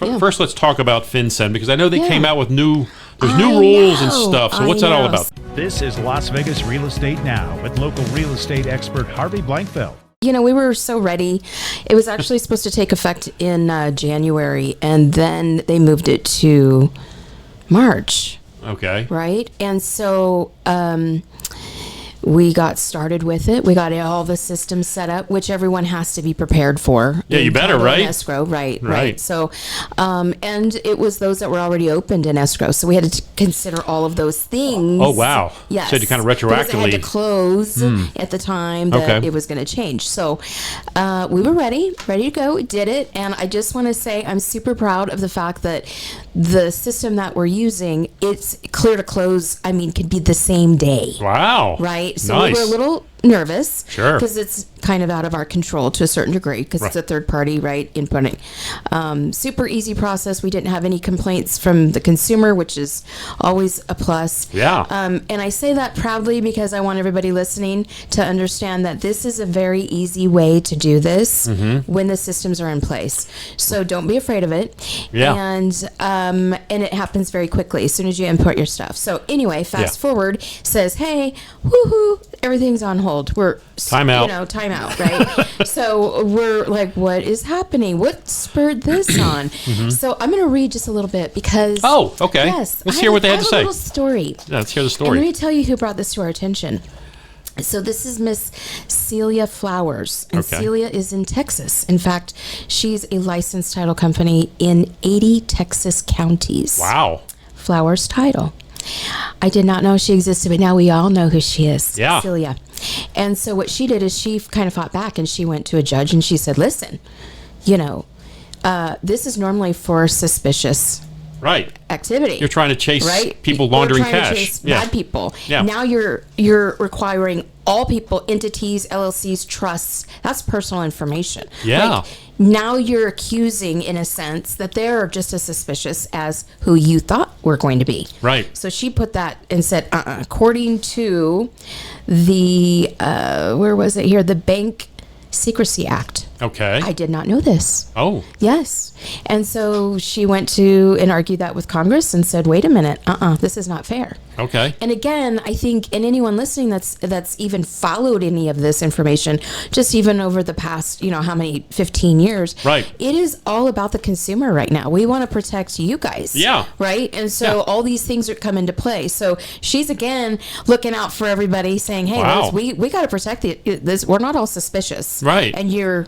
First, let's talk about FinCEN, because I know they came out with there's new rules and stuff. So what's that all about? This is Las Vegas Real Estate Now with local real estate expert Harvey Blankfeld. You know, we were so ready. It was actually supposed to take effect in January, and then they moved it to March. Okay. Right? And so we got started with it. We got all the systems set up, which everyone has to be prepared for. Yeah, you better, right? Escrow, right. So, and it was those that were already opened in escrow. So we had to consider all of those things. Oh, wow. Yes. So you kind of retroactively. Because it had to close at the time that it was going to change. So we were ready to go, did it. And I just want to say I'm super proud of the fact that the system that we're using, it's clear to close, could be the same day. Wow. Right? So nice. we were a little nervous. Sure. Because it's kind of out of our control to a certain degree, because it's a third party, right, inputting. Super easy process. We didn't have any complaints from the consumer, which is always a plus. Yeah. And I say that proudly because I want everybody listening to understand that this is a very easy way to do this when the systems are in place. So don't be afraid of it. Yeah. And it happens very quickly as soon as you input your stuff. So anyway, fast forward says, hey, woohoo, everything's on hold. We're time out, right? So we're like, what is happening? What spurred this on? So I'm going to read just a little bit because. Oh, okay. Yes. Let's hear what they had to say. A little story. Yeah, let's hear the story. And let me tell you who brought this to our attention. So this is Miss Celia Flowers, and Celia is in Texas. In fact, she's a licensed title company in 80 Texas counties. Wow. Flowers Title. I did not know she existed, but now we all know who she is. Yeah. Celia. And so what she did is she kind of fought back, and she went to a judge and she said, listen, this is normally for suspicious activity. You're trying to chase people laundering cash. To chase bad people. Yeah. Now you're requiring all people, entities, LLCs, trusts. That's personal information. Yeah. Now you're accusing, in a sense, that they're just as suspicious as who you thought were going to be. Right. So she put that and said, according to the, where was it here? The Bank Secrecy Act. Okay. I did not know this. Oh. Yes. And so she went to and argued that with Congress and said, wait a minute, this is not fair. Okay. And again, I think, and anyone listening that's even followed any of this information, just even over the past, how many, 15 years. Right. It is all about the consumer right now. We want to protect you guys. Yeah. Right? And so all these things are come into play. So she's, again, looking out for everybody, saying, hey, we got to protect this. We're not all suspicious. Right. And you're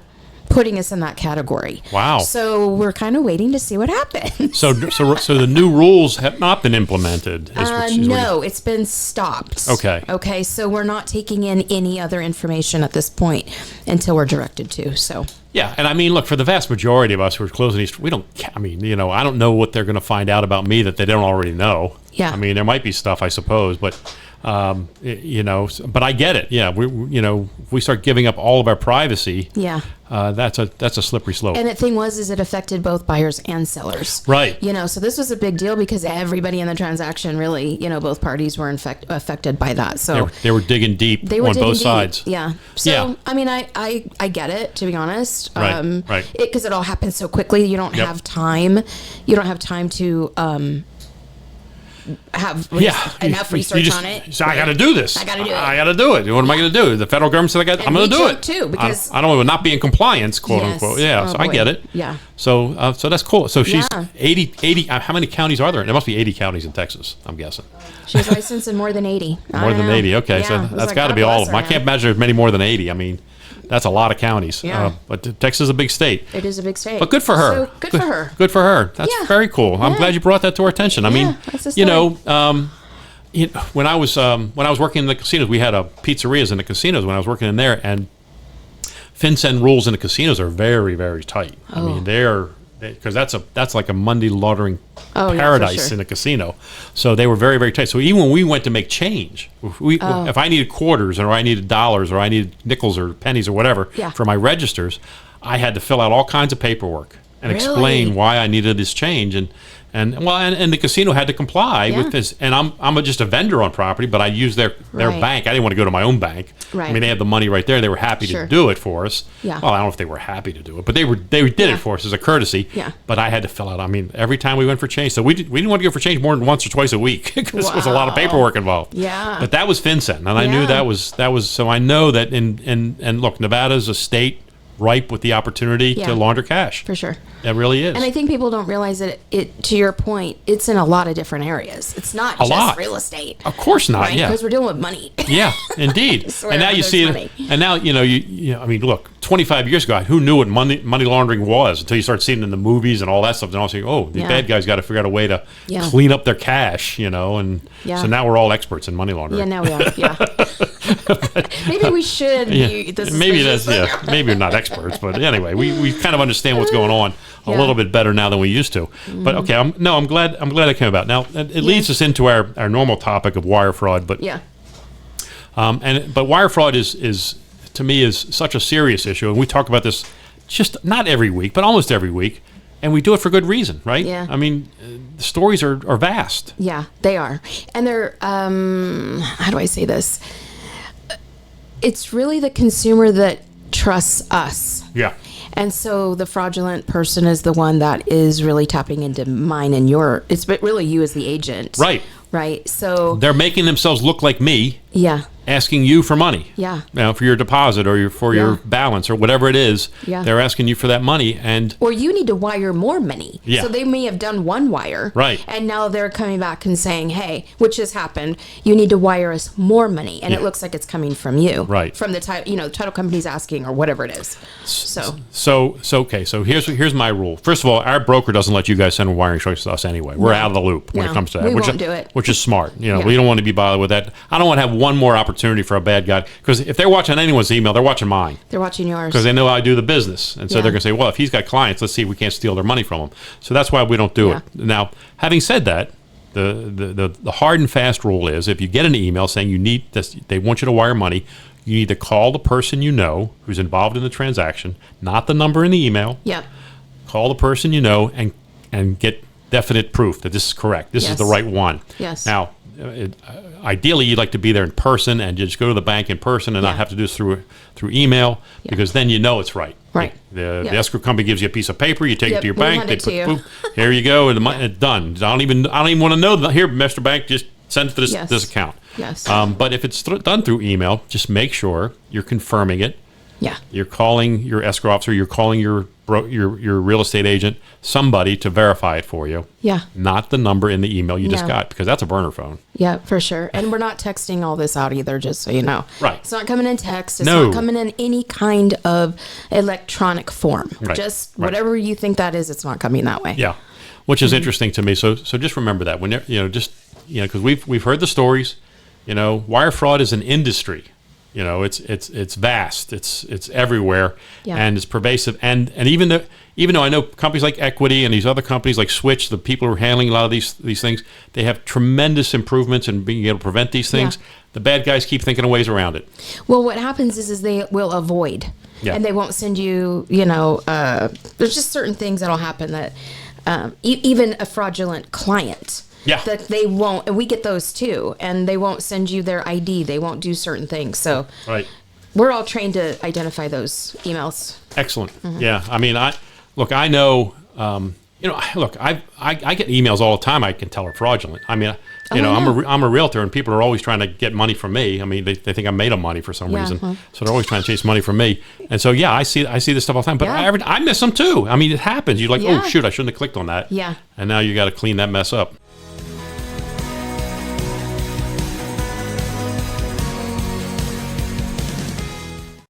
putting us in that category. Wow. So we're kind of waiting to see what happens. So the new rules have not been implemented? No, it's been stopped. Okay, so we're not taking in any other information at this point until we're directed to, so. Yeah, and look, for the vast majority of us who are closing these, we don't, I don't know what they're going to find out about me that they don't already know. Yeah. There might be stuff, I suppose, but but I get it. Yeah, we start giving up all of our privacy. Yeah. That's a slippery slope. And the thing is it affected both buyers and sellers. Right. So this was a big deal because everybody in the transaction really, both parties were affected by that. So they were digging deep on both sides. Yeah. So, I get it, to be honest. Right. Because it all happens so quickly. You don't have time. You don't have time to have enough research on it. So I got to do this. I got to do it. What am I going to do? The federal government said I'm going to do it too, because I don't want to not be in compliance, quote unquote. Yeah. So I get it. Yeah. So that's cool. So she's 80. How many counties are there? There must be 80 counties in Texas, I'm guessing. She's licensed in more than 80. More than 80. Okay. Yeah, so that's got to be all of them. I can't imagine there's many more than 80. That's a lot of counties. Yeah. But Texas is a big state. It is a big state. But good for her. So good for her. Good for her. That's very cool. I'm glad you brought that to our attention. That's a story. When I was working in the casinos, we had pizzerias in the casinos when I was working in there, and FinCEN rules in the casinos are very, very tight. They're because that's like a money laundering paradise in a casino. So they were very, very tight. So even when we went to make change, if I needed quarters or I needed dollars or I needed nickels or pennies or whatever for my registers, I had to fill out all kinds of paperwork. and explain why I needed this change. And the casino had to comply with this. And I'm just a vendor on property, but I use their bank. I didn't want to go to my own bank. Right. I mean, they had the money right there. They were happy to do it for us. Yeah. Well, I don't know if they were happy to do it, but they did it for us as a courtesy. Yeah. But I had to fill out. I mean, every time we went for change, so we didn't want to go for change more than once or twice a week because there was a lot of paperwork involved. Yeah. But that was FinCEN, and I knew that was so I know that and look, Nevada's a state ripe with the opportunity to launder cash. For sure. It really is. And I think people don't realize that it to your point, it's in a lot of different areas. It's not just real estate. Of course not, right? yeah. Because we're dealing with money. Yeah, indeed. And now you see it, and now, you I mean, look, 25 years ago, who knew what money laundering was until you start seeing it in the movies and all that stuff. And all saying, oh, the bad guys got to figure out a way to clean up their cash, and so now we're all experts in money laundering. Yeah, now we are, yeah. Maybe we should be this. Maybe that's, maybe we're not experts, but anyway, we kind of understand what's going on a little bit better now than we used to. But okay, I'm glad it came about. Now it leads us into our normal topic of wire fraud, but but wire fraud is to me is such a serious issue, and we talk about this just not every week, but almost every week, and we do it for good reason, right? Yeah. I mean, the stories are vast. Yeah, they are, and they're how do I say this? It's really the consumer that trusts us. Yeah. And so the fraudulent person is the one that is really tapping into mine and your. It's really you as the agent. Right. Right. So they're making themselves look like me. Yeah. Asking you for money. Yeah. For your deposit or your balance or whatever it is. Yeah. They're asking you for that money, and or you need to wire more money. Yeah. So they may have done one wire. Right. And now they're coming back and saying, hey, which has happened, you need to wire us more money. And it looks like it's coming from you. Right. From the title company's asking or whatever it is. So okay. So here's my rule. First of all, our broker doesn't let you guys send wire instructions to us anyway. We're out of the loop when it comes to that. We won't do it. Which is smart. We don't want to be bothered with that. I don't want to have one more opportunity for a bad guy, because if they're watching anyone's email, they're watching mine. They're watching yours. Because they know I do the business. And so they're going to say, well, if he's got clients, let's see if we can't steal their money from him. So that's why we don't do it. Now, having said that, the hard and fast rule is if you get an email saying you need this, they want you to wire money, you need to call the person you know who's involved in the transaction, not the number in the email. Yep. Call the person you know and get definite proof that this is correct. This is the right one. Yes. Now, ideally, you'd like to be there in person and just go to the bank in person and not have to do this through email, because then you know it's right. Right. The escrow company gives you a piece of paper, you take it to your bank, they put you. Here you go, and it's done. I don't even want to know that. Here, Mr. Bank, just send it to this account. Yes. But if it's done through email, just make sure you're confirming it. Yeah. You're calling your escrow officer, you're calling your real estate agent, somebody to verify it for you. Yeah. Not the number in the email you just got, because that's a burner phone. Yeah, for sure. And we're not texting all this out either, just so you know. Right. It's not coming in text. It's not coming in any kind of electronic form. Right. Just whatever you think that is, it's not coming that way. Yeah. Which is interesting to me. So just remember that when because we've heard the stories. Wire fraud is an industry. It's vast. It's everywhere, and it's pervasive. And even though I know companies like Equity and these other companies like Switch, the people who are handling a lot of these things, they have tremendous improvements in being able to prevent these things. Yeah. The bad guys keep thinking of ways around it. Well, what happens is they will avoid, and they won't send you. There's just certain things that'll happen that even a fraudulent client. Yeah. That they won't, and we get those too, and they won't send you their ID. They won't do certain things. So we're all trained to identify those emails. Excellent. Mm-hmm. Yeah. I mean, I know, I get emails all the time. I can tell are fraudulent. I mean, I'm a realtor, and people are always trying to get money from me. I mean, they think I made them money for some reason, so they're always trying to chase money from me. And so, I see this stuff all the time. But I miss them too. I mean, it happens. You're like, oh shoot, I shouldn't have clicked on that. Yeah. And now you got to clean that mess up.